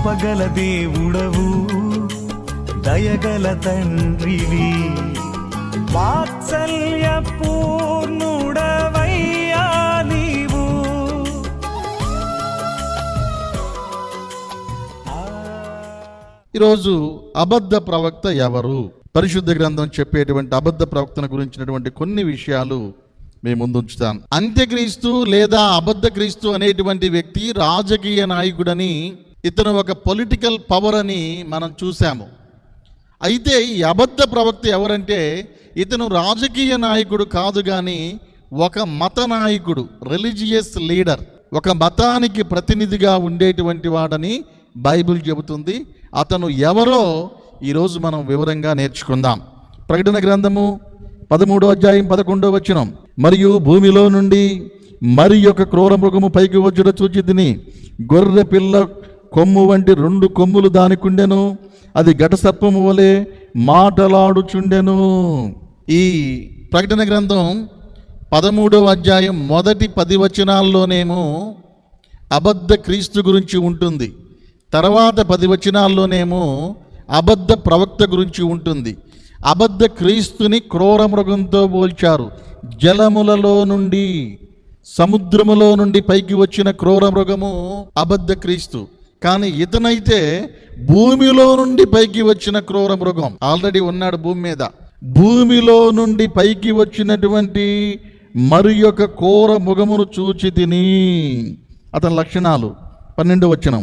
కృపగల దేవుడవు, దయగల తండ్రివి, వాత్సల్య పూర్ణుడవయ్యా నీవు. ఈరోజు అబద్ధ ప్రవక్త ఎవరు? పరిశుద్ధ గ్రంథం చెప్పేటువంటి అబద్ధ ప్రవక్తను గురించినటువంటి కొన్ని విషయాలు మేము ముందు ఉంచుతాను. అంత్యక్రీస్తు లేదా అబద్ధ క్రీస్తు అనేటువంటి వ్యక్తి రాజకీయ నాయకుడని, ఇతను ఒక పొలిటికల్ పవర్ అని మనం చూసాము. అయితే ఈ అబద్ధ ప్రవక్త ఎవరంటే, ఇతను రాజకీయ నాయకుడు కాదు కానీ ఒక మత నాయకుడు, రిలీజియస్ లీడర్, ఒక మతానికి ప్రతినిధిగా ఉండేటువంటి వాడని బైబిల్ చెబుతుంది. అతను ఎవరో ఈరోజు మనం వివరంగా నేర్చుకుందాం. ప్రకటన గ్రంథము 13వ అధ్యాయం 11వ వచనం. మరియు భూమిలో నుండి మరి ఒక క్రూర మృగము పైకి వచ్చుట చూచితిని. గొర్రె పిల్ల కొమ్ము వంటి 2 కొమ్ములు దానికుండెను. అది ఘటసర్పము వలె మాటలాడుచుండెను. ఈ ప్రకటన గ్రంథం 13వ అధ్యాయం మొదటి 10 వచనాల్లోనేమో అబద్ధ క్రీస్తు గురించి ఉంటుంది. తర్వాత 10 వచనాల్లోనేమో అబద్ధ ప్రవక్త గురించి ఉంటుంది. అబద్ధ క్రీస్తుని క్రూర మృగంతో పోల్చారు. జలములలో నుండి, సముద్రములో నుండి పైకి వచ్చిన క్రూర మృగము అబద్ధ క్రీస్తు. కానీ ఇతనైతే భూమిలో నుండి పైకి వచ్చిన క్రూర మృగం. ఆల్రెడీ ఉన్నాడు భూమి మీద. భూమిలో నుండి పైకి వచ్చినటువంటి మరి ఒక క్రూర మృగమును చూచి తిని. అతని లక్షణాలు 12వ వచనం.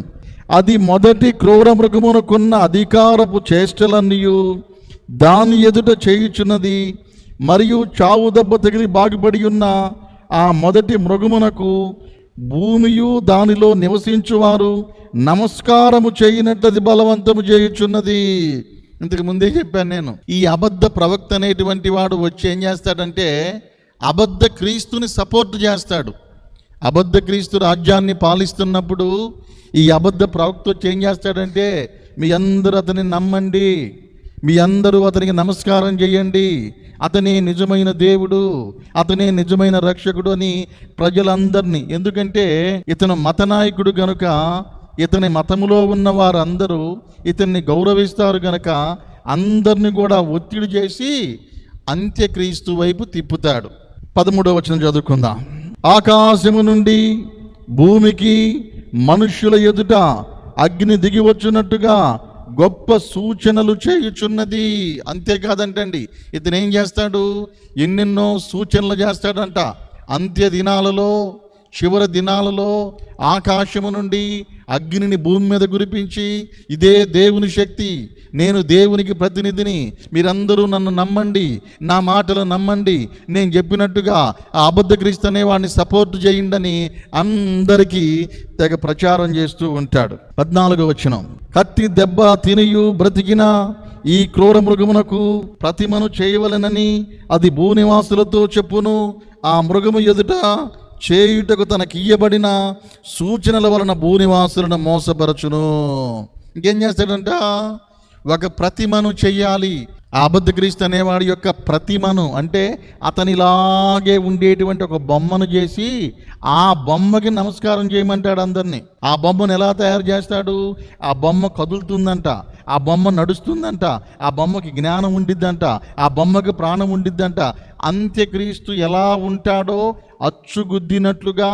అది మొదటి క్రూర మృగమునకున్న అధికారపు చేష్టలన్నీయు దాని ఎదుట చేయుచున్నది. మరియు చావు దెబ్బ తగిలి బాగుపడి ఉన్న ఆ మొదటి మృగమునకు భూమియు దానిలో నివసించువారు నమస్కారము చేయనట్లది బలవంతము చేయుచున్నది. ఇంతకు ముందే చెప్పాను నేను. ఈ అబద్ధ ప్రవక్త అనేటువంటి వాడు వచ్చి ఏం చేస్తాడంటే అబద్ధ క్రీస్తుని సపోర్ట్ చేస్తాడు. అబద్ధ క్రీస్తు రాజ్యాన్ని పాలిస్తున్నప్పుడు ఈ అబద్ధ ప్రవక్త వచ్చి ఏం చేస్తాడంటే, మీ అందరూ అతన్ని నమ్మండి, మీ అందరూ అతనికి నమస్కారం చేయండి, అతనే నిజమైన దేవుడు, అతనే నిజమైన రక్షకుడు అని ప్రజలందరినీ. ఎందుకంటే ఇతను మత నాయకుడు గనుక, ఇతని మతములో ఉన్న వారందరూ ఇతన్ని గౌరవిస్తారు గనక అందరిని కూడా ఒత్తిడి చేసి అంత్యక్రీస్తు వైపు తిప్పుతాడు. 13వ వచనం చదువుకుందాం. ఆకాశము నుండి భూమికి మనుష్యుల ఎదుట అగ్ని దిగి వచ్చున్నట్టుగా గొప్ప సూచనలు చేయుచున్నది. అంతేకాదంటండి, ఇతను ఏం చేస్తాడు, ఎన్నెన్నో సూచనలు చేస్తాడంట. అంత్య దినాలలో, చివరి దినాలలో ఆకాశము నుండి అగ్నిని భూమి మీద కురిపించి, ఇదే దేవుని శక్తి, నేను దేవునికి ప్రతినిధిని, మీరందరూ నన్ను నమ్మండి, నా మాటలు నమ్మండి, నేను చెప్పినట్టుగా ఆ అబద్ధ క్రీస్తు అనే వాడిని సపోర్ట్ చేయండి అందరికీ తెగ ప్రచారం చేస్తూ ఉంటాడు. 14వ వచనం. కత్తి దెబ్బ తినియు బ్రతికిన ఈ క్రూర మృగమునకు ప్రతిమను చేయవలెనని అది భూనివాసులతో చెప్పును. ఆ మృగము ఎదుట చేయుటకు తనకియ్యబడిన సూచనల వలన భూనివాసులను మోసపరచును. ఇంకేం చేస్తాడంట, ఒక ప్రతిమను చెయ్యాలి. ఆ అబద్ధ క్రీస్తు అనేవాడి యొక్క ప్రతిమను, అంటే అతనిలాగే ఉండేటువంటి ఒక బొమ్మను చేసి ఆ బొమ్మకి నమస్కారం చేయమంటాడు అందరినీ. ఆ బొమ్మను ఎలా తయారు చేస్తాడు, ఆ బొమ్మ కదులుతుందంట, ఆ బొమ్మ నడుస్తుందంట, ఆ బొమ్మకి జ్ఞానం ఉండిద్దంట, ఆ బొమ్మకి ప్రాణం ఉండిద్దంట. అంత్యక్రీస్తు ఎలా ఉంటాడో అచ్చుగుద్దినట్లుగా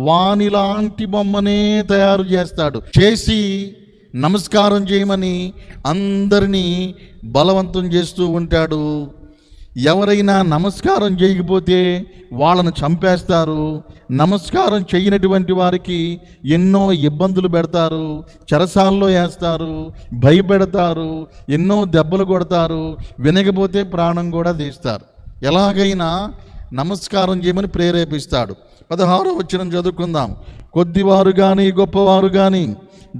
వానిలాంటి బొమ్మనే తయారు చేస్తాడు. చేసి నమస్కారం చేయమని అందరినీ బలవంతం చేస్తూ ఉంటాడు. ఎవరైనా నమస్కారం చేయకపోతే వాళ్ళను చంపేస్తారు. నమస్కారం చేయనటువంటి వారికి ఎన్నో ఇబ్బందులు పెడతారు, చెరసాల్లో వేస్తారు, భయపెడతారు, ఎన్నో దెబ్బలు కొడతారు, వినకపోతే ప్రాణం కూడా తీస్తారు. ఎలాగైనా నమస్కారం చేయమని ప్రేరేపిస్తాడు. 16వ వచనం చదువుకుందాం. కొద్దివారు కానీ గొప్పవారు కానీ,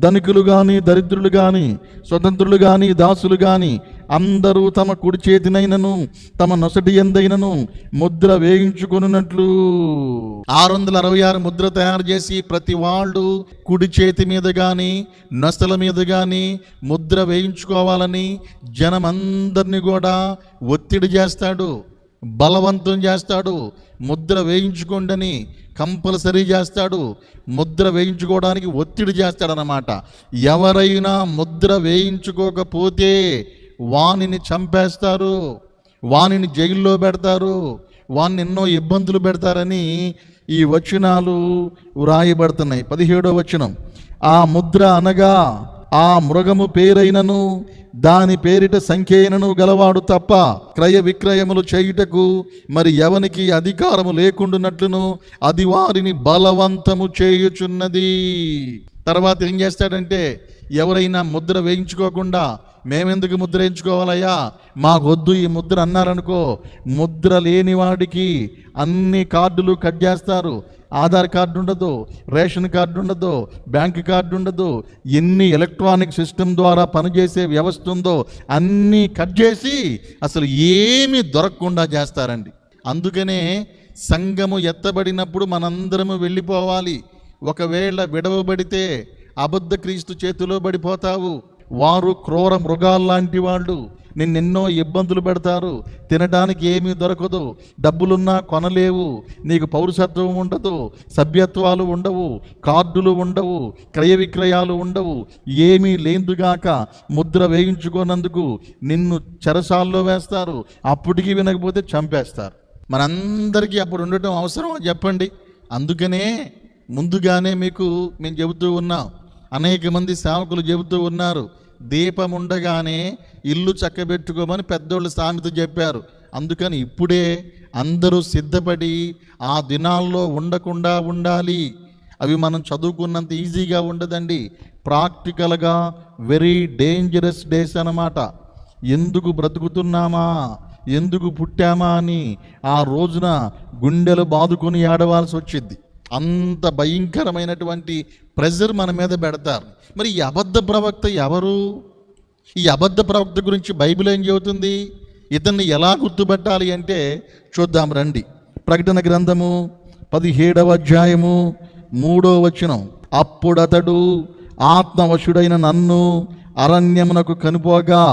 ధనికులు కానీ దరిద్రులు కానీ, స్వతంత్రులు కానీ దాసులు కానీ అందరూ తమ కుడి చేతినైనను తమ నొసటి ఎందైనను ముద్ర వేయించుకున్నట్లు 666 ముద్ర తయారు చేసి ప్రతి వాళ్ళు కుడి చేతి మీద కానీ నొసల మీద కానీ ముద్ర వేయించుకోవాలని జనమందరినీ కూడా ఒత్తిడి చేస్తాడు. బలవంతం చేస్తాడు. ముద్ర వేయించుకోండని కంపల్సరీ చేస్తాడు. ముద్ర వేయించుకోవడానికి ఒత్తిడి చేస్తాడనమాట. ఎవరైనా ముద్ర వేయించుకోకపోతే వానిని చంపేస్తారు, వానిని జైల్లో పెడతారు, వాన్ని ఎన్నో ఇబ్బందులు పెడతారని ఈ వచనాలు వ్రాయబడుతున్నాయి. 17వ వచనం, ఆ ముద్ర అనగా ఆ మృగము పేరైనను దాని పేరిట సంఖ్యైనను గలవాడు తప్ప క్రయ విక్రయములు చేయుటకు మరి ఎవనికి అధికారము లేకుండానట్లును అది వారిని బలవంతము చేయుచున్నది. తర్వాత ఏం చేస్తాడంటే, ఎవరైనా ముద్ర వేయించుకోకుండా మేమెందుకు ముద్ర వేయించుకోవాలయ్యా, మాకొద్దు ఈ ముద్ర అన్నారనుకో, ముద్ర లేని వాడికి అన్ని కార్డులు కట్ చేస్తారు. ఆధార్ కార్డు ఉండదు, రేషన్ కార్డు ఉండదు, బ్యాంక్ కార్డు ఉండదు, ఎన్ని ఎలక్ట్రానిక్ సిస్టమ్ ద్వారా పనిచేసే వ్యవస్థ ఉందో అన్నీ కట్ చేసి అసలు ఏమీ దొరకకుండా చేస్తారండి. అందుకనే సంఘము ఎత్తబడినప్పుడు మనందరము వెళ్ళిపోవాలి. ఒకవేళ విడవబడితే అబద్ధ క్రీస్తు చేతిలో పడిపోతావు. వారు క్రూర మృగాల్లాంటి వాళ్ళు, నిన్నెన్నో ఇబ్బందులు పెడతారు. తినడానికి ఏమీ దొరకదు, డబ్బులున్నా కొనలేవు, నీకు పౌరసత్వం ఉండదు, సభ్యత్వాలు ఉండవు, కార్డులు ఉండవు, క్రయ విక్రయాలు ఉండవు, ఏమీ లేదుగాక ముద్ర వేయించుకోనందుకు నిన్ను చెరసాల్లో వేస్తారు. అప్పటికి వినకపోతే చంపేస్తారు. మనందరికీ అప్పుడు ఉండటం అవసరం చెప్పండి. అందుకనే ముందుగానే మీకు మేము చెబుతూ ఉన్నాం, అనేక మంది సేవకులు చెబుతూ ఉన్నారు, దీపం ఉండగానే ఇల్లు చక్కబెట్టుకోమని పెద్దోళ్ళు సామెత చెప్పారు. అందుకని ఇప్పుడే అందరూ సిద్ధపడి ఆ దినాల్లో ఉండకుండా ఉండాలి. అవి మనం చదువుకున్నంత ఈజీగా ఉండదండి. ప్రాక్టికల్గా వెరీ డేంజరస్ డేస్ అన్నమాట. ఎందుకు బ్రతుకుతున్నామా, ఎందుకు పుట్టామా అని ఆ రోజున గుండెలు బాదుకొని ఆడవలసి వచ్చింది. అంత భయంకరమైనటువంటి ప్రెజర్ మన మీద పెడతారు. మరి ఈ అబద్ధ ప్రవక్త ఎవరు? ఈ అబద్ధ ప్రవక్త గురించి బైబిల్ ఏం చెబుతుంది? ఇతన్ని ఎలా గుర్తుపెట్టాలి అంటే చూద్దాం రండి. ప్రకటన గ్రంథము 17వ అధ్యాయము 3వ వచనం, అప్పుడతడు ఆత్మవశుడైన నన్ను అరణ్యమునకు కనుపోగా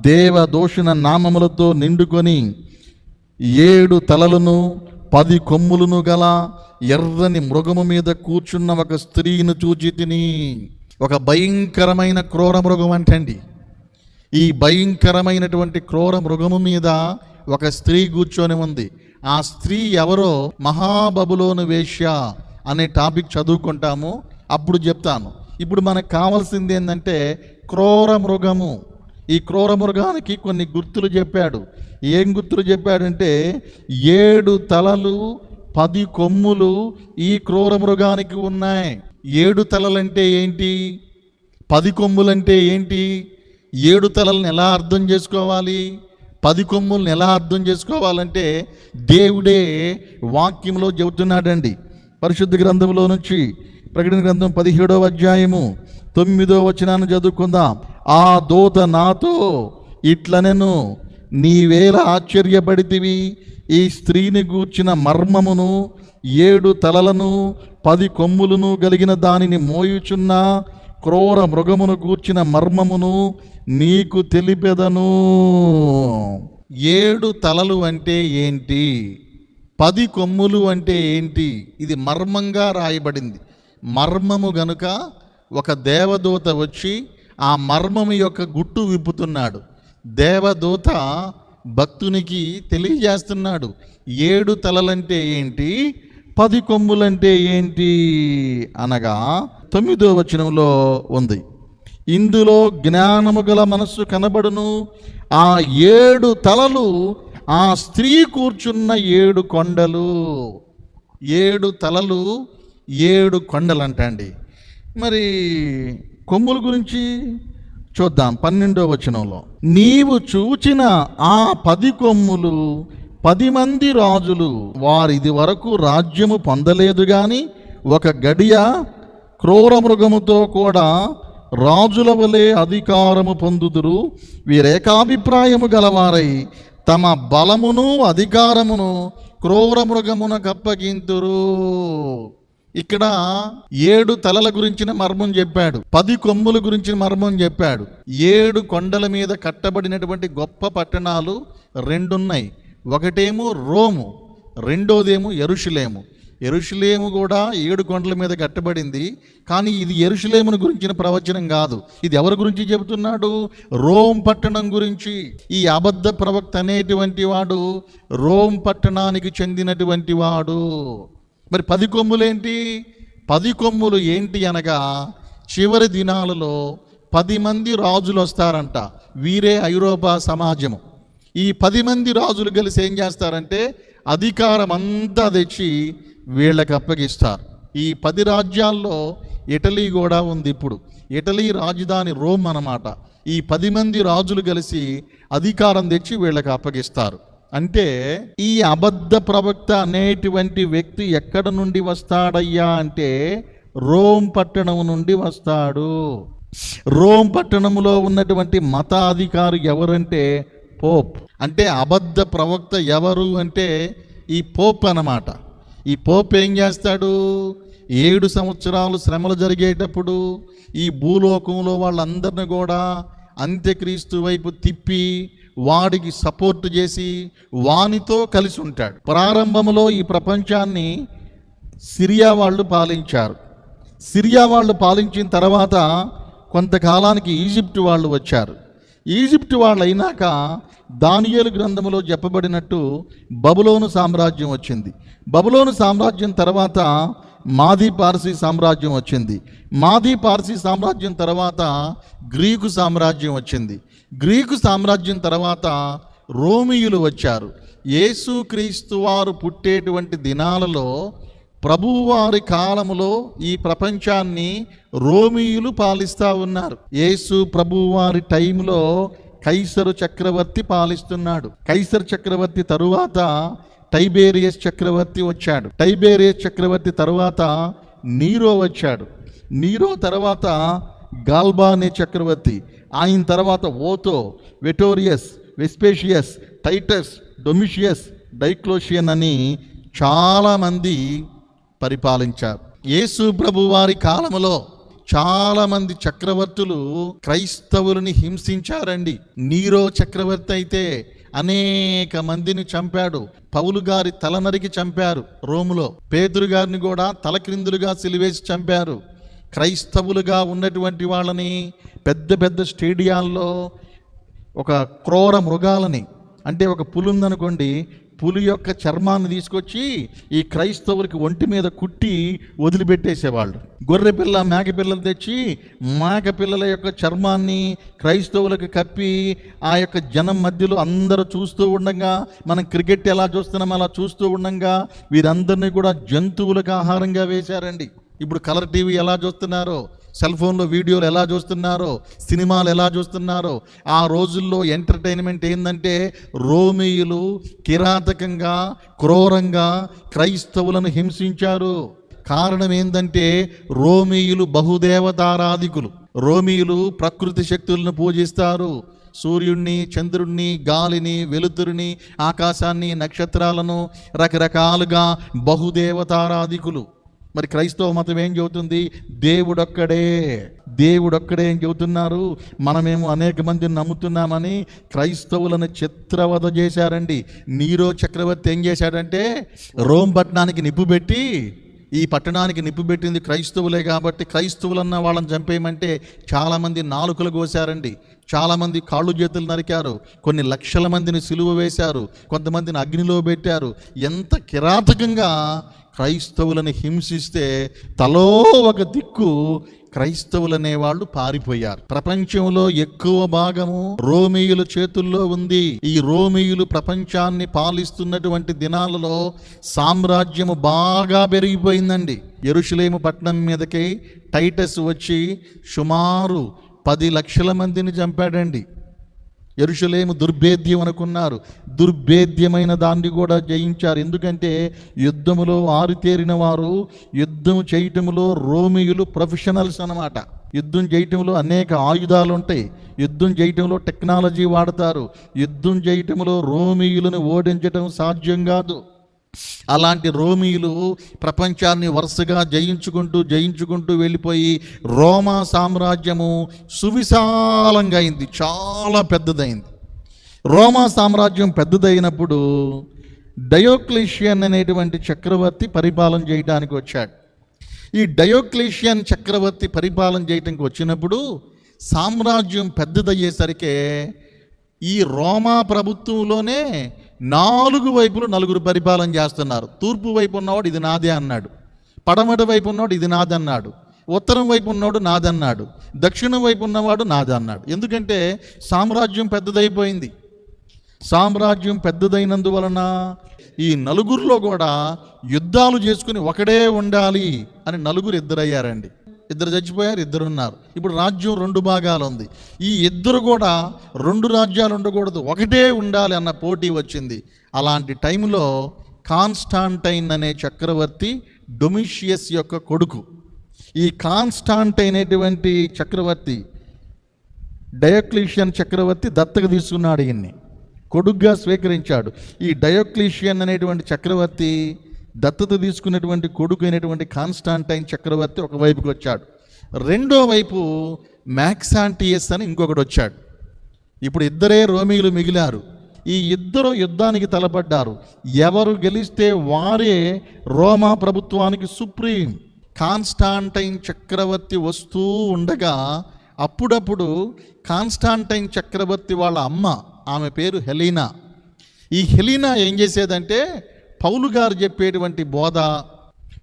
దేవదూషణ నామములతో నిండుకొని 7 తలలను 10 కొమ్ములను గల ఎర్రని మృగము మీద కూర్చున్న ఒక స్త్రీని చూచి తిని. ఒక భయంకరమైన క్రూర మృగం అంటండి. ఈ భయంకరమైనటువంటి క్రూర మృగము మీద ఒక స్త్రీ కూర్చొని ఉంది. ఆ స్త్రీ ఎవరో మహాబబులోను వేశ్య అనే టాపిక్ చదువుకుంటాము, అప్పుడు చెప్తాను. ఇప్పుడు మనకు కావాల్సింది ఏంటంటే క్రూర మృగము. ఈ క్రూర మృగానికి కొన్ని గుర్తులు చెప్పాడు. ఏం గుర్తులు చెప్పాడంటే 7 తలలు 10 కొమ్ములు ఈ క్రూర మృగానికి ఉన్నాయి. 7 తలలంటే ఏంటి, 10 కొమ్ములంటే ఏంటి? 7 తలలను ఎలా అర్థం చేసుకోవాలి, 10 కొమ్ములను ఎలా అర్థం చేసుకోవాలంటే దేవుడే వాక్యంలో చెబుతున్నాడండి. పరిశుద్ధ గ్రంథంలో నుంచి ప్రకటన గ్రంథం 17వ అధ్యాయము 9వ వచనాన్ని చదువుకుందాం. ఆ దూత నాతో ఇట్లనెను, నీవేలా ఆశ్చర్యపడితివి, ఈ స్త్రీని గూర్చిన మర్మమును, 7 తలలను 10 కొమ్ములను కలిగిన దానిని మోయుచున్న క్రూర మృగమును గూర్చిన మర్మమును నీకు తెలిపెదను. 7 తలలు అంటే ఏంటి, 10 కొమ్ములు అంటే ఏంటి? ఇది మర్మంగా రాయబడింది. మర్మము గనుక ఒక దేవదూత వచ్చి ఆ మర్మము యొక్క గుట్టు విప్పుతున్నాడు. దేవదూత భక్తునికి తెలియజేస్తున్నాడు 7 తలలంటే ఏంటి, 10 కొమ్ములంటే ఏంటి అనగా 9వ వచనంలో ఉంది. ఇందులో జ్ఞానము గల మనస్సు కనబడును. ఆ 7 తలలు ఆ స్త్రీ కూర్చున్న 7 కొండలు. 7 తలలు 7 కొండలు అంటండి. మరి కొమ్ముల గురించి చూద్దాం. 12వ వచనంలో, నీవు చూచిన ఆ 10 కొమ్ములు 10 మంది రాజులు, వారిది వరకు రాజ్యము పొందలేదు గాని ఒక గడియ క్రూర మృగముతో కూడా రాజుల వలె అధికారము పొందుదురు. వీరేకాభిప్రాయము గలవారై తమ బలమును అధికారమును క్రూర మృగమునకు అప్పగింతురు. ఇక్కడ 7 తలల గురించిన మర్మం చెప్పాడు, 10 కొమ్ముల గురించిన మర్మం చెప్పాడు. 7 కొండల మీద కట్టబడినటువంటి గొప్ప పట్టణాలు 2 ఉన్నాయి. ఒకటేమో రోము, రెండోదేమో యెరూషలేము. యెరూషలేము కూడా 7 కొండల మీద కట్టబడింది. కానీ ఇది యెరూషలేమును గురించిన ప్రవచనం కాదు. ఇది ఎవరి గురించి చెబుతున్నాడు? రోమ్ పట్టణం గురించి. ఈ అబద్ధ ప్రవక్త అనేటువంటి వాడు రోమ్ పట్టణానికి చెందినటువంటి వాడు. మరి 10 కొమ్ములేంటి? 10 కొమ్ములు ఏంటి అనగా, చివరి దినాలలో 10 మంది రాజులు వస్తారంట. వీరే ఐరోపా సమాజము. ఈ 10 మంది రాజులు కలిసి ఏం చేస్తారంటే అధికారం అంతా తెచ్చి వీళ్ళకి అప్పగిస్తారు. ఈ 10 రాజ్యాల్లో ఇటలీ కూడా ఉంది. ఇప్పుడు ఇటలీ రాజధాని రోమ్ అన్నమాట. ఈ 10 మంది రాజులు కలిసి అధికారం తెచ్చి వీళ్ళకి అప్పగిస్తారు. అంటే ఈ అబద్ధ ప్రవక్త అనేటువంటి వ్యక్తి ఎక్కడ నుండి వస్తాడయ్యా అంటే రోమ్ పట్టణం నుండి వస్తాడు. రోమ్ పట్టణంలో ఉన్నటువంటి మతాధికారి ఎవరంటే పోప్. అంటే అబద్ధ ప్రవక్త ఎవరు అంటే ఈ పోప్ అన్నమాట. ఈ పోప్ ఏం చేస్తాడు? 7 సంవత్సరాలు శ్రమలు జరిగేటప్పుడు ఈ భూలోకంలో వాళ్ళందరిని కూడా అంత్యక్రీస్తు వైపు తిప్పి వాడికి సపోర్ట్ చేసి వానితో కలిసి ఉంటాడు. ప్రారంభంలో ఈ ప్రపంచాన్ని సిరియా వాళ్ళు పాలించారు. సిరియా వాళ్ళు పాలించిన తర్వాత కొంతకాలానికి ఈజిప్ట్ వాళ్ళు వచ్చారు. ఈజిప్ట్ వాళ్ళు అయినాక దానియేలు గ్రంథములో చెప్పబడినట్టు బబులోను సామ్రాజ్యం వచ్చింది. బబులోను సామ్రాజ్యం తర్వాత మాదీ పార్సీ సామ్రాజ్యం వచ్చింది. మాదీ పార్సీ సామ్రాజ్యం తర్వాత గ్రీకు సామ్రాజ్యం వచ్చింది. గ్రీకు సామ్రాజ్యం తర్వాత రోమియులు వచ్చారు. యేసుక్రీస్తు వారు పుట్టేటువంటి దినాలలో ప్రభువారి కాలములో ఈ ప్రపంచాన్ని రోమియులు పాలిస్తూ ఉన్నారు. యేసు ప్రభువారి టైంలో కైసరు చక్రవర్తి పాలిస్తున్నాడు. కైసరు చక్రవర్తి తరువాత టైబేరియస్ చక్రవర్తి వచ్చాడు. టైబేరియస్ చక్రవర్తి తరువాత నీరో వచ్చాడు. నీరో తర్వాత గాల్బా అనే చక్రవర్తి. ఆయన తర్వాత ఓతో, వెటోరియస్, వెస్పేషియస్, టైటస్, డొమిషియస్, డైక్లోషియన్ అని చాలామంది పరిపాలించారు. యేసు ప్రభు వారి కాలంలో చాలామంది చక్రవర్తులు క్రైస్తవులని హింసించారండి. నీరో చక్రవర్తి అయితే అనేక మందిని చంపాడు. పౌలు గారి తల నరికి చంపారు రోములో. పేతురు గారిని కూడా తలక్రిందులుగా సిలివేసి చంపారు. క్రైస్తవులుగా ఉన్నటువంటి వాళ్ళని పెద్ద పెద్ద స్టేడియాల్లో ఒక క్రూర మృగాలని, అంటే ఒక పులి ఉందనుకోండి, పులి యొక్క చర్మాన్ని తీసుకొచ్చి ఈ క్రైస్తవులకి ఒంటి మీద కుట్టి వదిలిపెట్టేసేవాళ్ళు. గొర్రె పిల్ల, మేక పిల్లలు తెచ్చి మేక పిల్లల యొక్క చర్మాన్ని క్రైస్తవులకు కప్పి ఆ యొక్క జనం మధ్యలో అందరూ చూస్తూ ఉండగా, మనం క్రికెట్ ఎలా చూస్తున్నాం అలా చూస్తూ ఉండగా వీరందరినీ కూడా జంతువులకు ఆహారంగా వేశారండి. ఇప్పుడు కలర్ టీవీ ఎలా చూస్తున్నారో, సెల్ ఫోన్లో వీడియోలు ఎలా చూస్తున్నారో, సినిమాలు ఎలా చూస్తున్నారో, ఆ రోజుల్లో ఎంటర్టైన్మెంట్ ఏంటంటే రోమియులు కిరాతకంగా, క్రూరంగా క్రైస్తవులను హింసించారు. కారణం ఏంటంటే రోమియులు బహుదేవతారాధికులు. రోమియులు ప్రకృతి శక్తులను పూజిస్తారు. సూర్యుడిని, చంద్రుడిని, గాలిని, వెలుతురుని, ఆకాశాన్ని, నక్షత్రాలను, రకరకాలుగా బహుదేవతారాధికులు. మరి క్రైస్తవ మతం ఏం చెబుతుంది? దేవుడొక్కడే, దేవుడొక్కడే ఏం చెబుతున్నారు. మనమేమో అనేక మందిని నమ్ముతున్నామని క్రైస్తవులను చిత్రవధ చేశారండి. నీరో చక్రవర్తి ఏం చేశాడంటే రోమ్ పట్టణానికి నిప్పు పెట్టి, ఈ పట్టణానికి నిప్పు పెట్టింది క్రైస్తవులే కాబట్టి క్రైస్తవులన్న వాళ్ళని చంపేయమంటే చాలామంది నాలుకలు కోసారండి. చాలామంది కాళ్ళు చేతులు నరికారు. కొన్ని లక్షల మందిని సిలువ వేశారు. కొంతమందిని అగ్నిలో పెట్టారు. ఎంత కిరాతకంగా క్రైస్తవులను హింసిస్తే తలో ఒక దిక్కు క్రైస్తవులనే వాళ్ళు పారిపోయారు. ప్రపంచంలో ఎక్కువ భాగము రోమియుల చేతుల్లో ఉంది. ఈ రోమియులు ప్రపంచాన్ని పాలిస్తున్నటువంటి దినాలలో సామ్రాజ్యము బాగా పెరిగిపోయిందండి. యెరూషలేము పట్టణం మీదకి టైటస్ వచ్చి సుమారు 10 లక్షల మందిని చంపాడండి. యెరూషలేము దుర్భేద్యం అనుకున్నారు. దుర్భేద్యమైన దాన్ని కూడా జయించారు. ఎందుకంటే యుద్ధములో ఆరితేరిన వారు, యుద్ధం చేయటంలో రోమియులు ప్రొఫెషనల్స్ అన్నమాట. యుద్ధం చేయటంలో అనేక ఆయుధాలు ఉంటాయి. యుద్ధం చేయటంలో టెక్నాలజీ వాడతారు. యుద్ధం చేయటంలో రోమియులను ఓడించటం సాధ్యం కాదు. అలాంటి రోమియులు ప్రపంచాన్ని వరుసగా జయించుకుంటూ వెళ్ళిపోయి రోమా సామ్రాజ్యము సువిశాలంగా అయింది, చాలా పెద్దదైంది. రోమా సామ్రాజ్యం పెద్దదైనప్పుడు డయోక్లీషియన్ అనేటువంటి చక్రవర్తి పరిపాలన చేయడానికి వచ్చాడు. ఈ డయోక్లీషియన్ చక్రవర్తి పరిపాలన చేయడానికి వచ్చినప్పుడు సామ్రాజ్యం పెద్దదయ్యేసరికి ఈ రోమా ప్రభుత్వంలోనే 4 వైపులు 4 పరిపాలన చేస్తున్నారు. తూర్పు వైపు ఉన్నవాడు ఇది నాదే అన్నాడు, పడమటి వైపు ఉన్నవాడు ఇది నాదన్నాడు, ఉత్తరం వైపు ఉన్నవాడు నాదన్నాడు, దక్షిణం వైపు ఉన్నవాడు నాదన్నాడు. ఎందుకంటే సామ్రాజ్యం పెద్దదైపోయింది. సామ్రాజ్యం పెద్దదైనందువలన ఈ నలుగురిలో కూడా యుద్ధాలు చేసుకుని ఒకడే ఉండాలి అని 4 ఇద్దరయ్యారండి. 2 చచ్చిపోయారు, 2 ఉన్నారు. ఇప్పుడు రాజ్యం 2 భాగాలు ఉంది. ఈ 2 కూడా 2 రాజ్యాలు ఉండకూడదు, ఒకటే ఉండాలి అన్న పోటీ వచ్చింది. అలాంటి టైంలో కాన్స్టాంటైన్ అనే చక్రవర్తి డొమిషియస్ యొక్క కొడుకు. ఈ కాన్స్టాంటైన్ అనేటువంటి చక్రవర్తి డయోక్లీషియన్ చక్రవర్తి దత్తత తీసుకున్నాడు, ఈయన్ని కొడుగ్గా స్వీకరించాడు. ఈ డయోక్లీషియన్ అనేటువంటి చక్రవర్తి దత్తత తీసుకున్నటువంటి కొడుకు అయినటువంటి కాన్స్టాంటైన్ చక్రవర్తి ఒకవైపుకి వచ్చాడు. రెండో వైపు మ్యాక్సాంటియస్ అని ఇంకొకటి వచ్చాడు. ఇప్పుడు 2 రోమీలు మిగిలారు. ఈ 2 యుద్ధానికి తలపడ్డారు. ఎవరు గెలిస్తే వారే రోమా ప్రభుత్వానికి సుప్రీం. కాన్స్టాంటైన్ చక్రవర్తి వస్తూ ఉండగా అప్పుడప్పుడు కాన్స్టాంటైన్ చక్రవర్తి వాళ్ళ అమ్మ, ఆమె పేరు హెలీనా. ఈ హెలీనా ఏం చేసేదంటే పౌలు గారు చెప్పేటువంటి బోధ,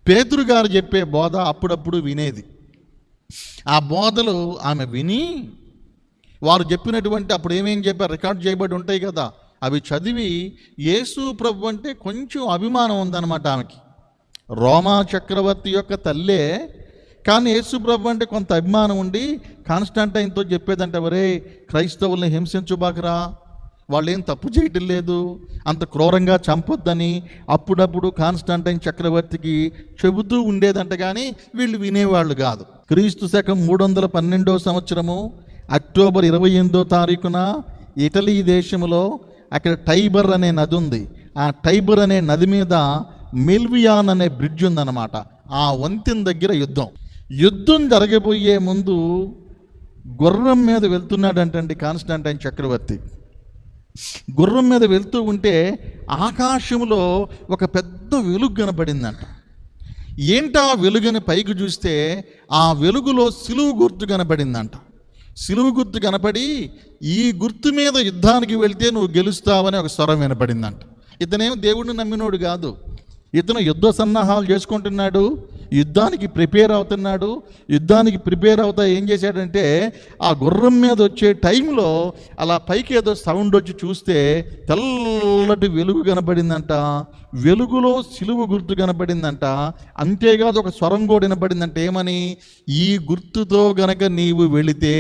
పేతురు గారు చెప్పే బోధ అప్పుడప్పుడు వినేది. ఆ బోధలు ఆమె విని వారు చెప్పినటువంటి అప్పుడు ఏమేం చెప్పారు రికార్డ్ చేయబడి ఉంటాయి కదా, అవి చదివి యేసు ప్రభు అంటే కొంచెం అభిమానం ఉందన్నమాట ఆమెకి. రోమా చక్రవర్తి యొక్క తల్లే, కానీ యేసు ప్రభు అంటే కొంత అభిమానం ఉండి కాన్స్టాంటైన్తో చెప్పేదంటే, వరే క్రైస్తవుల్ని హింసించుబాకరా, వాళ్ళు ఏం తప్పు చేయటం లేదు, అంత క్రూరంగా చంపొద్దని అప్పుడప్పుడు కాన్స్టాంటైన్ చక్రవర్తికి చెబుతూ ఉండేదంట. కానీ వీళ్ళు వినేవాళ్ళు కాదు. క్రీస్తు శకం 312 సంవత్సరము అక్టోబర్ 28వ తారీఖున ఇటలీ దేశంలో అక్కడ టైబర్ అనే నది ఉంది. ఆ టైబర్ అనే నది మీద మిల్వియాన్ అనే బ్రిడ్జ్ ఉందన్నమాట. ఆ వంతెన దగ్గర యుద్ధం జరగబోయే ముందు గుర్రం మీద వెళ్తున్నాడంటండి కాన్స్టాంటైన్ చక్రవర్తి. గుర్రం మీద వెళ్తూ ఉంటే ఆకాశంలో ఒక పెద్ద వెలుగు కనపడిందంట. ఏంటా వెలుగుని పైకి చూస్తే ఆ వెలుగులో సిలువ గుర్తు కనపడిందంట. సిలువ గుర్తు కనపడి ఈ గుర్తు మీద యుద్ధానికి వెళ్తే నువ్వు గెలుస్తావని ఒక స్వరం వినపడిందంట. ఇతనేమో దేవుడిని నమ్మినోడు కాదు, ఇతను యుద్ధ సన్నాహాలు చేసుకుంటున్నాడు, యుద్ధానికి ప్రిపేర్ అవుతున్నాడు. యుద్ధానికి ప్రిపేర్ అవుతా ఏం చేశాడంటే ఆ గుర్రం మీద వచ్చే టైంలో అలా పైకి ఏదో సౌండ్ వచ్చి చూస్తే తెల్లటి వెలుగు కనపడిందంట. వెలుగులో సిలువ గుర్తు కనపడిందంట. అంతేకాదు ఒక స్వరం కూడా వినపడిందంట. ఏమని? ఈ గుర్తుతో గనక నీవు వెళితే,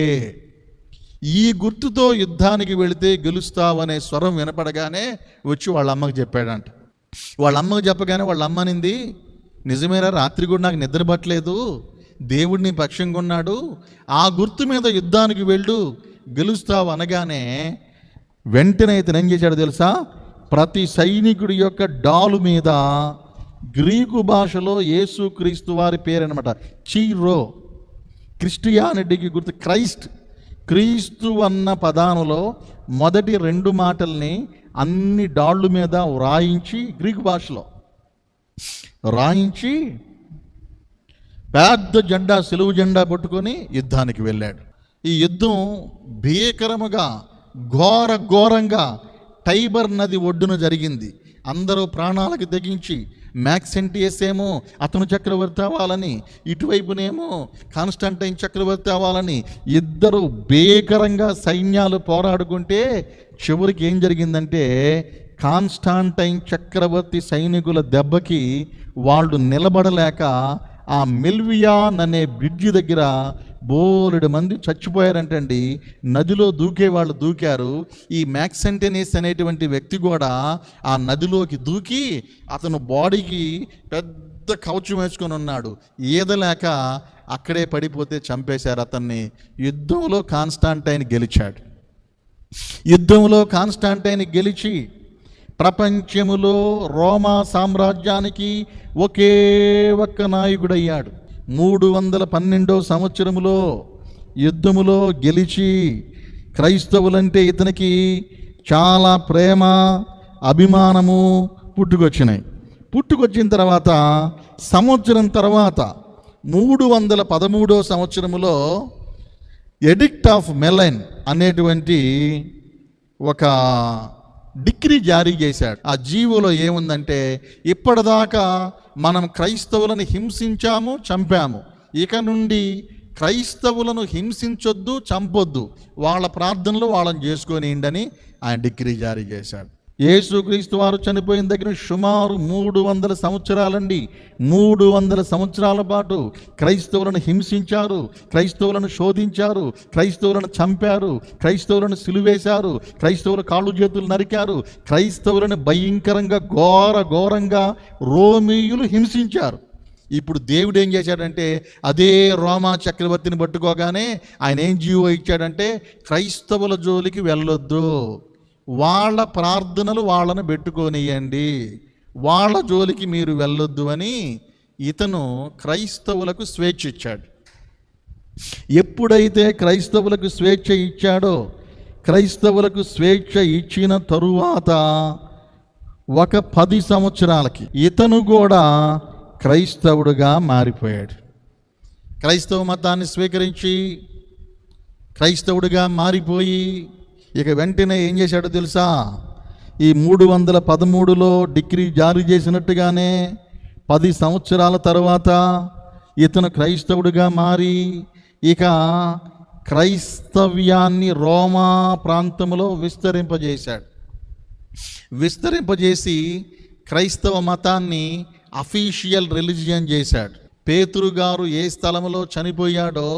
ఈ గుర్తుతో యుద్ధానికి వెళితే గెలుస్తావనే స్వరం వినపడగానే వచ్చి వాళ్ళ అమ్మకి చెప్పాడంట. వాళ్ళ అమ్మకు చెప్పగానే వాళ్ళ అమ్మ అనింది, నిజమేరా, రాత్రి కూడా నాకు నిద్ర పట్టలేదు, దేవుడిని పక్షంగా ఉన్నాడు, ఆ గుర్తు మీద యుద్ధానికి వెళ్ళు, గెలుస్తావు అనగానే వెంటనే ఇతను ఏం చేశాడు తెలుసా? ప్రతి సైనికుడి యొక్క డాలు మీద గ్రీకు భాషలో యేసుక్రీస్తు వారి పేరు అనమాట, చీరో, క్రిస్టియానిటీకి గుర్తు క్రీస్తు అన్న పదానులో మొదటి 2 మాటల్ని అన్ని డాళ్ళు మీద వ్రాయించి, గ్రీకు భాషలో రాయించి పెద్ద జెండా, సిలువు జెండా పట్టుకొని యుద్ధానికి వెళ్ళాడు. ఈ యుద్ధం భీకరముగా ఘోరంగా టైబర్ నది ఒడ్డున జరిగింది. అందరూ ప్రాణాలకు తెగించి, మ్యాక్సెంటియస్ ఏమో అతను చక్రవర్తి అవ్వాలని, ఇటువైపునేమో కాన్స్టాంటైన్ చక్రవర్తి అవ్వాలని ఇద్దరు భీకరంగా సైన్యాలు పోరాడుకుంటే చివరికి ఏం జరిగిందంటే కాన్స్టాంటైన్ చక్రవర్తి సైనికుల దెబ్బకి వాళ్ళు నిలబడలేక ఆ మిల్వియాన్ అనే బ్రిడ్జి దగ్గర బోలెడు మంది చచ్చిపోయారంటండి. నదిలో దూకే వాళ్ళు దూకారు. ఈ మ్యాక్సెంటియస్ అనేటువంటి వ్యక్తి కూడా ఆ నదిలోకి దూకి అతను బాడీకి పెద్ద కవచం వేసుకొని ఉన్నాడు. ఈదలేక అక్కడే పడిపోతే చంపేశారు అతన్ని. యుద్ధంలో కాన్స్టాంటైన్ గెలిచాడు. యుద్ధంలో కాన్స్టాంటైన్ గెలిచి ప్రపంచములో రోమా సామ్రాజ్యానికి ఒకే ఒక్క నాయకుడయ్యాడు. 312వ సంవత్సరములో యుద్ధములో గెలిచి, క్రైస్తవులంటే ఇతనికి చాలా ప్రేమ, అభిమానము పుట్టుకొచ్చినాయి. పుట్టుకొచ్చిన తర్వాత సంవత్సరం తర్వాత 313వ సంవత్సరములో ఎడిక్ట్ ఆఫ్ మెలైన్ అనేటువంటి ఒక డిగ్రీ జారీ చేశాడు. ఆ జీవోలో ఏముందంటే, ఇప్పటిదాకా మనం క్రైస్తవులను హింసించాము, చంపాము, ఇక నుండి క్రైస్తవులను హింసించొద్దు, చంపొద్దు, వాళ్ళ ప్రార్థనలు వాళ్ళని చేసుకొనిండని ఆయన డిగ్రీ జారీ చేశాడు. యేసుక్రీస్తు వారు చనిపోయిన దగ్గర సుమారు 300 సంవత్సరాలండి. 300 సంవత్సరాల పాటు క్రైస్తవులను హింసించారు, క్రైస్తవులను శోధించారు, క్రైస్తవులను చంపారు, క్రైస్తవులను సిలువేశారు, క్రైస్తవుల కాళ్ళు చేతులు నరికారు, క్రైస్తవులను భయంకరంగా ఘోరంగా రోమీయులు హింసించారు. ఇప్పుడు దేవుడు ఏం చేశాడంటే, అదే రోమా చక్రవర్తిని పట్టుకోగానే ఆయన ఏం జీవో ఇచ్చాడంటే, క్రైస్తవుల జోలికి వెళ్ళొద్దు, వాళ్ళ ప్రార్థనలు వాళ్ళను పెట్టుకొనియండి, వాళ్ళ జోలికి మీరు వెళ్ళొద్దు అని ఇతను క్రైస్తవులకు స్వేచ్ఛ ఇచ్చాడు. ఎప్పుడైతే క్రైస్తవులకు స్వేచ్ఛ ఇచ్చాడో, క్రైస్తవులకు స్వేచ్ఛ ఇచ్చిన తరువాత ఒక 10 సంవత్సరాలకి ఇతను కూడా క్రైస్తవుడుగా మారిపోయాడు. క్రైస్తవ మతాన్ని స్వీకరించి క్రైస్తవుడిగా మారిపోయి ఇక వెంటనే ఏం చేశాడో తెలుసా? ఈ 313లో డిగ్రీ జారీ చేసినట్టుగానే 10 సంవత్సరాల తర్వాత ఇతను క్రైస్తవుడిగా మారి ఇక క్రైస్తవ్యాన్ని రోమా ప్రాంతంలో విస్తరింపజేసి క్రైస్తవ మతాన్ని అఫీషియల్ రిలీజియన్ చేశాడు. పేతురు గారు ఏ స్థలంలో చనిపోయాడో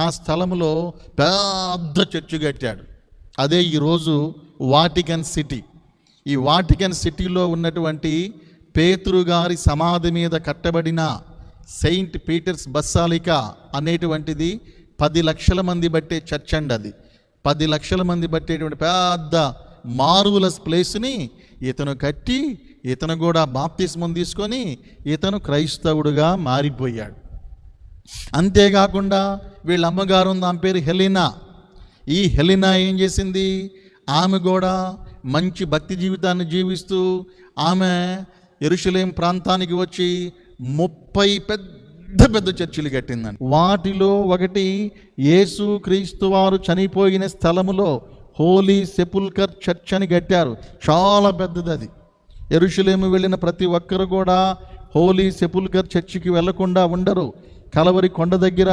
ఆ స్థలంలో పెద్ద చర్చి కట్టాడు. అదే ఈరోజు వాటికన్ సిటీ. ఈ వాటికన్ సిటీలో ఉన్నటువంటి పేతురు గారి సమాధి మీద కట్టబడిన సెయింట్ పీటర్స్ బస్సాలికా అనేటువంటిది 10 లక్షల మంది బట్టే చర్చ్ అండి. అది 10 లక్షల మంది బట్టేటువంటి పెద్ద మార్వలస్ ప్లేస్ని ఇతను కట్టి, ఇతను కూడా బాప్తిస్మం తీసుకొని ఇతను క్రైస్తవుడుగా మారిపోయాడు. అంతేకాకుండా వీళ్ళ అమ్మగారు ఉంది, ఆమె పేరు హెలినా. ఈ హెలినా ఏం చేసింది? ఆమె కూడా మంచి భక్తి జీవితాన్ని జీవిస్తూ ఆమె యెరూషలేం ప్రాంతానికి వచ్చి 30 పెద్ద చర్చిలు కట్టిందండి. వాటిలో ఒకటి యేసుక్రీస్తు వారు చనిపోయిన స్థలములో హోలీ సెపుల్కర్ చర్చ్ అని కట్టారు. చాలా పెద్దది అది. యెరూషలేము వెళ్ళిన ప్రతి ఒక్కరు కూడా హోలీ సెపుల్కర్ చర్చికి వెళ్లకుండా ఉండరు. కలవరి కొండ దగ్గర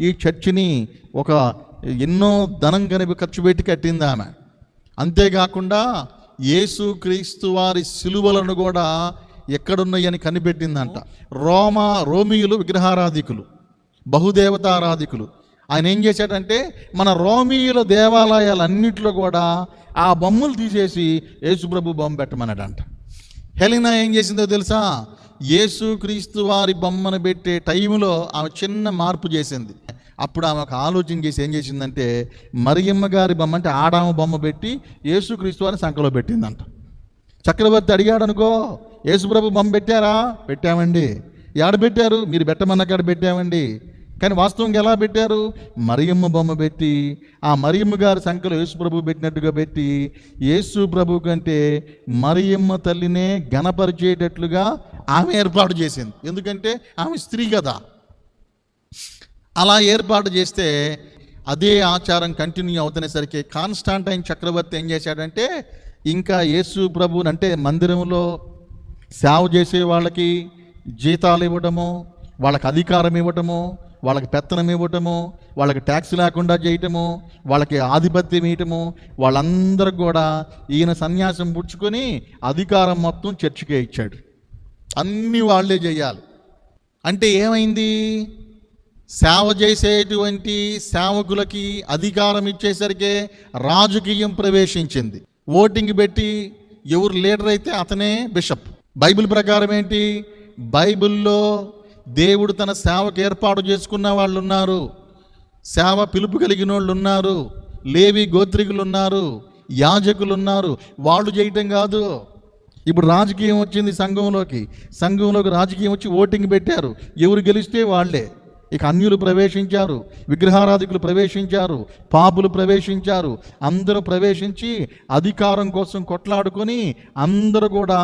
ఈ చర్చిని ఒక ఎన్నో ధనం ఖర్చు పెట్టి కట్టింది ఆమె. అంతేకాకుండా యేసుక్రీస్తు వారి సిలువలను కూడా ఎక్కడున్నాయని కనిపెట్టిందంట. రోమియులు విగ్రహారాధికులు, బహుదేవతారాధికులు. ఆయన ఏం చేశాడంటే, మన రోమియుల దేవాలయాలన్నింటిలో కూడా ఆ బొమ్మలు తీసేసి యేసుప్రభు బొమ్మ పెట్టమన్నాడంట. హెలినా ఏం చేసిందో తెలుసా? యేసుక్రీస్తు వారి బొమ్మను పెట్టే టైంలో ఆమె చిన్న మార్పు చేసింది. అప్పుడు ఆమె ఒక ఆలోచన చేసి ఏం చేసిందంటే, మరియమ్మ గారి బొమ్మ అంటే ఆడామ బొమ్మ పెట్టి యేసుక్రీస్తు వారిని సంకలో పెట్టిందంట. చక్రవర్తి అడిగాడు అనుకో, యేసుప్రభు బొమ్మ పెట్టారా? పెట్టామండి. ఎక్కడ పెట్టారు? మీరు పెట్టమన్న కాడ పెట్టామండి. కానీ వాస్తవంగా ఎలా పెట్టారు? మరియమ్మ బొమ్మ పెట్టి ఆ మరియమ్మ గారి సంకలో యేసుప్రభు పెట్టినట్టుగా పెట్టి, యేసుప్రభు కంటే మరియమ్మ తల్లినే ఘనపరిచేటట్లుగా ఆమె ఏర్పాటు చేసింది. ఎందుకంటే ఆమె స్త్రీ కదా. అలా ఏర్పాటు చేస్తే అదే ఆచారం కంటిన్యూ అవుతునేసరికి కాన్స్టాంటైన్ చక్రవర్తి ఏం చేశాడంటే, ఇంకా యేసు ప్రభుని అంటే మందిరంలో సేవ చేసే వాళ్ళకి జీతాలు ఇవ్వటము, వాళ్ళకి అధికారం ఇవ్వటము, వాళ్ళకి పెత్తనం ఇవ్వటము, వాళ్ళకి ట్యాక్స్ లేకుండా చేయటము, వాళ్ళకి ఆధిపత్యం ఇవ్వటము, వాళ్ళందరికి కూడా ఈయన సన్యాసం పుచ్చుకొని అధికారం మొత్తం చర్చికే ఇచ్చాడు. అన్నీ వాళ్ళే చేయాలి. అంటే ఏమైంది? సేవ చేసేటువంటి సేవకులకి అధికారం ఇచ్చేసరికి రాజకీయం ప్రవేశించింది. ఓటింగ్ పెట్టి ఎవరు లీడర్ అయితే అతనే బిషప్. బైబిల్ ప్రకారం ఏంటి? బైబిల్లో దేవుడు తన సేవకు ఏర్పాటు చేసుకున్న వాళ్ళు ఉన్నారు, సేవ పిలుపు కలిగిన వాళ్ళు ఉన్నారు, లేవి గోత్రికులు ఉన్నారు, యాజకులు ఉన్నారు. వాళ్ళు చేయటం కాదు. ఇప్పుడు రాజకీయం వచ్చింది సంఘంలోకి రాజకీయం వచ్చి ఓటింగ్ పెట్టారు. ఎవరు గెలిస్తే వాళ్ళే. ఇక అన్యులు ప్రవేశించారు, విగ్రహారాధికులు ప్రవేశించారు, పాపులు ప్రవేశించారు. అందరూ ప్రవేశించి అధికారం కోసం కొట్లాడుకొని అందరూ కూడా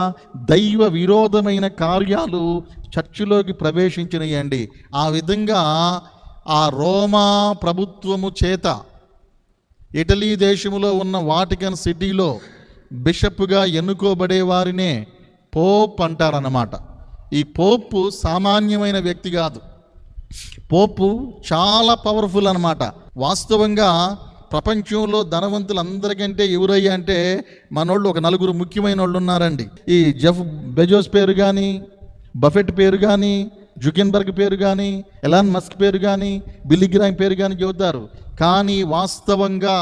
దైవ విరోధమైన కార్యాలు చర్చిలోకి ప్రవేశించినాయండి. ఆ విధంగా ఆ రోమా ప్రభుత్వము చేత ఇటలీ దేశంలో ఉన్న వాటికన్ సిటీలో బిషప్గా ఎన్నుకోబడే వారినే పోప్ అంటారన్నమాట. ఈ పోపు సామాన్యమైన వ్యక్తి కాదు. పోపు చాలా పవర్ఫుల్ అన్నమాట. వాస్తవంగా ప్రపంచంలో ధనవంతులందరికంటే ఎవరయ్యా అంటే మనోళ్ళు ఒక నలుగురు ముఖ్యమైన వాళ్ళు ఉన్నారండి. ఈ జెఫ్ బెజోస్ పేరు కానీ, బఫెట్ పేరు కానీ, జుకెన్బర్గ్ పేరు కానీ, ఎలాన్ మస్క్ పేరు కానీ, బిల్లీ గ్రామ్ పేరు కానీ చెబుతారు. కానీ వాస్తవంగా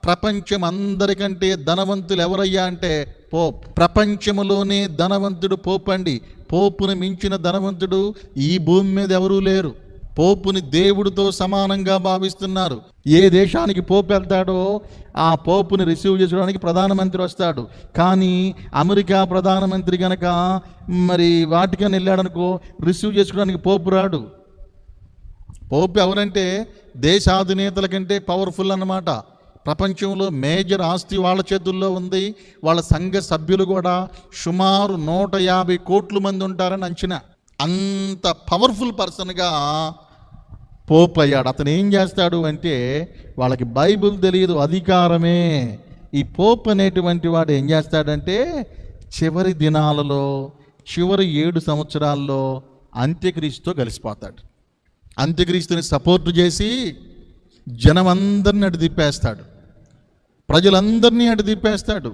ప్రపంచం అందరికంటే ధనవంతులు ఎవరయ్యా అంటే పోప్. ప్రపంచంలోనే ధనవంతుడు పోప్ అండి. పోపుని మించిన ధనవంతుడు ఈ భూమి మీద ఎవరూ లేరు. పోపుని దేవుడితో సమానంగా భావిస్తున్నారు. ఏ దేశానికి పోపు వెళ్తాడో ఆ పోపుని రిసీవ్ చేసుకోవడానికి ప్రధానమంత్రి వస్తాడు. కానీ అమెరికా ప్రధానమంత్రి గనక మరి వాటికన్ వెళ్ళాడనుకో, రిసీవ్ చేసుకోవడానికి పోపు రాడు. పోపు ఎవరంటే దేశాధినేతల కంటే పవర్ఫుల్ అన్నమాట. ప్రపంచంలో మేజర్ ఆస్తి వాళ్ళ చేతుల్లో ఉంది. వాళ్ళ సంఘ సభ్యులు కూడా సుమారు 150 కోట్ల మంది ఉంటారని అంచనా. అంత పవర్ఫుల్ పర్సన్గా పోప్ అయ్యాడు. అతను ఏం చేస్తాడు అంటే వాళ్ళకి బైబిల్ తెలియదు, అధికారమే. ఈ పోప్ అనేటువంటి వాడు ఏం చేస్తాడంటే చివరి దినాలలో చివరి 7 సంవత్సరాల్లో అంత్యక్రీస్తుతో కలిసిపోతాడు. అంత్యక్రీస్తుని సపోర్టు చేసి జనమందరిని అటు తిప్పేస్తాడు, ప్రజలందరినీ అటు తిప్పేస్తాడు,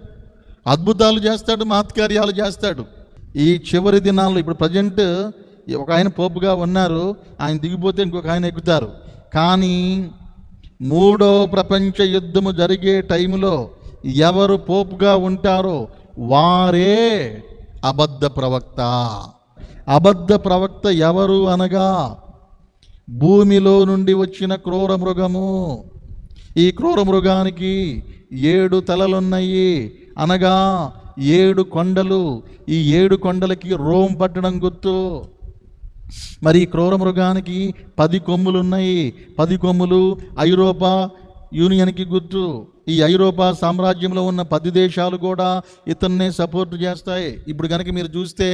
అద్భుతాలు చేస్తాడు, మహత్కార్యాలు చేస్తాడు. ఈ చివరి దినాల్లో ఇప్పుడు ప్రజెంట్ ఒక ఆయన పోపుగా ఉన్నారు, ఆయన దిగిపోతే ఇంకొక ఆయన ఎక్కుతారు. కానీ 3వ ప్రపంచ యుద్ధము జరిగే టైంలో ఎవరు పోపుగా ఉంటారో వారే అబద్ధ ప్రవక్త. అబద్ధ ప్రవక్త ఎవరు అనగా భూమిలో నుండి వచ్చిన క్రూర మృగము. ఈ క్రూర మృగానికి 7 తలలున్నాయి, అనగా 7 కొండలు. ఈ 7 కొండలకి రోమ్ పట్టడం గుర్తు. మరి ఈ క్రూర మృగానికి 10 కొమ్ములు ఉన్నాయి. 10 కొమ్ములు ఐరోపా యూనియన్కి గుర్తు. ఈ ఐరోపా సామ్రాజ్యంలో ఉన్న 10 దేశాలు కూడా ఇతన్నే సపోర్ట్ చేస్తాయి. ఇప్పుడు కనుక మీరు చూస్తే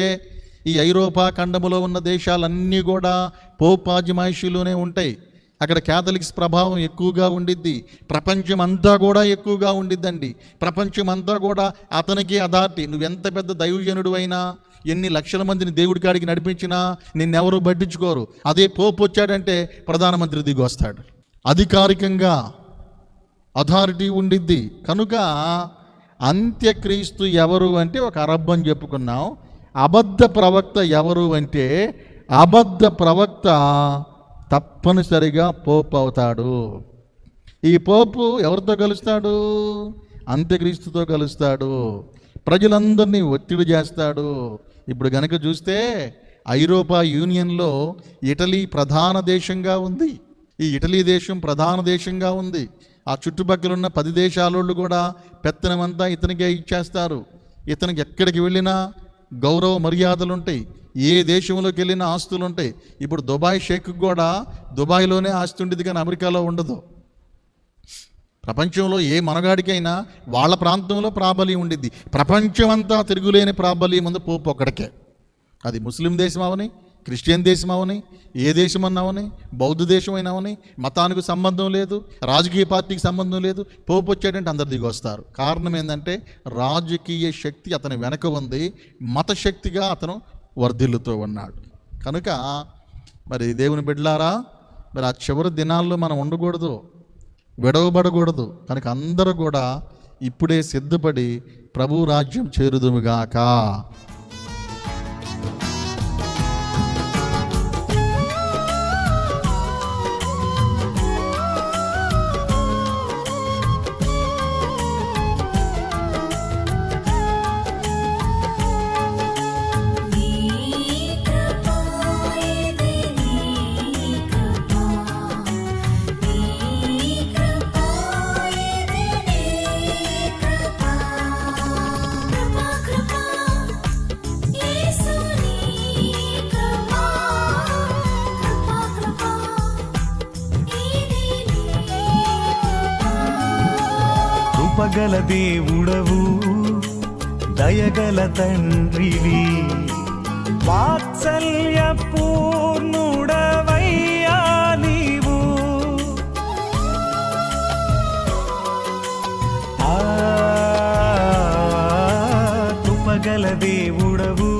ఈ ఐరోపా ఖండములో ఉన్న దేశాలన్నీ కూడా పోప్ ఆజమాయిషీలోనే ఉంటాయి. అక్కడ క్యాథలిక్స్ ప్రభావం ఎక్కువగా ఉండిద్ది. ప్రపంచం అంతా కూడా ఎక్కువగా ఉండిద్దండి. ప్రపంచం అంతా కూడా అతనికి అథారిటీ. నువ్వెంత పెద్ద దైవజనుడు అయినా, ఎన్ని లక్షల మందిని దేవుడి కాడికి నడిపించినా నిన్నెవరూ పట్టించుకోరు. అదే పోప్ వచ్చాడంటే ప్రధానమంత్రి దిగి వస్తాడు. అధికారికంగా అథారిటీ ఉండిద్ది. కనుక అంత్యక్రీస్తు ఎవరు అంటే ఒక అరబ్ అని చెప్పుకున్నాం. అబద్ధ ప్రవక్త ఎవరు అంటే అబద్ధ ప్రవక్త తప్పనిసరిగా పోప్ అవుతాడు. ఈ పోపు ఎవరితో కలుస్తాడు? అంత్యక్రీస్తుతో కలుస్తాడు. ప్రజలందరినీ ఒత్తిడి చేస్తాడు. ఇప్పుడు గనక చూస్తే ఐరోపా యూనియన్లో ఇటలీ ప్రధాన దేశంగా ఉంది. ఈ ఇటలీ దేశం ప్రధాన దేశంగా ఉంది. ఆ చుట్టుపక్కల ఉన్న 10 దేశాలోళ్ళు కూడా పెత్తనమంతా ఇతనికే ఇచ్చేస్తారు. ఇతనికి ఎక్కడికి వెళ్ళినా గౌరవ మర్యాదలు ఉంటాయి. ఏ దేశంలోకి వెళ్ళినా ఆస్తులు ఉంటాయి. ఇప్పుడు దుబాయ్ షేక్ కూడా దుబాయ్లోనే ఆస్తి ఉండేది, కానీ అమెరికాలో ఉండదు. ప్రపంచంలో ఏ మనగాడికైనా వాళ్ళ ప్రాంతంలో ప్రాబల్యం ఉండిద్ది. ప్రపంచం అంతా తిరుగులేని ప్రాబల్యం ఉంది పోపు ఒక్కడికే. అది ముస్లిం దేశం అవని, క్రిస్టియన్ దేశం అవని, ఏ దేశం అన్నావని, బౌద్ధ దేశం అయినావని, మతానికి సంబంధం లేదు, రాజకీయ పార్టీకి సంబంధం లేదు. పోపు వచ్చాడంటే అందరు దిగి వస్తారు. కారణం ఏంటంటే రాజకీయ శక్తి అతని వెనక ఉంది, మత శక్తిగా అతను వర్ధిల్లుతూ ఉన్నాడు. కనుక మరి దేవుని బిడ్డలారా, మరి ఆ చివరి దినాల్లో మనం ఉండకూడదు, విడవబడకూడదు. కనుక అందరూ కూడా ఇప్పుడే సిద్ధపడి ప్రభు రాజ్యం చేరుదుముగాక. కృపగల దేవుడవు దయగల తండ్రివి వాత్సల్య పూర్ణుడవయ్యా నీవు కృపగల దేవుడవు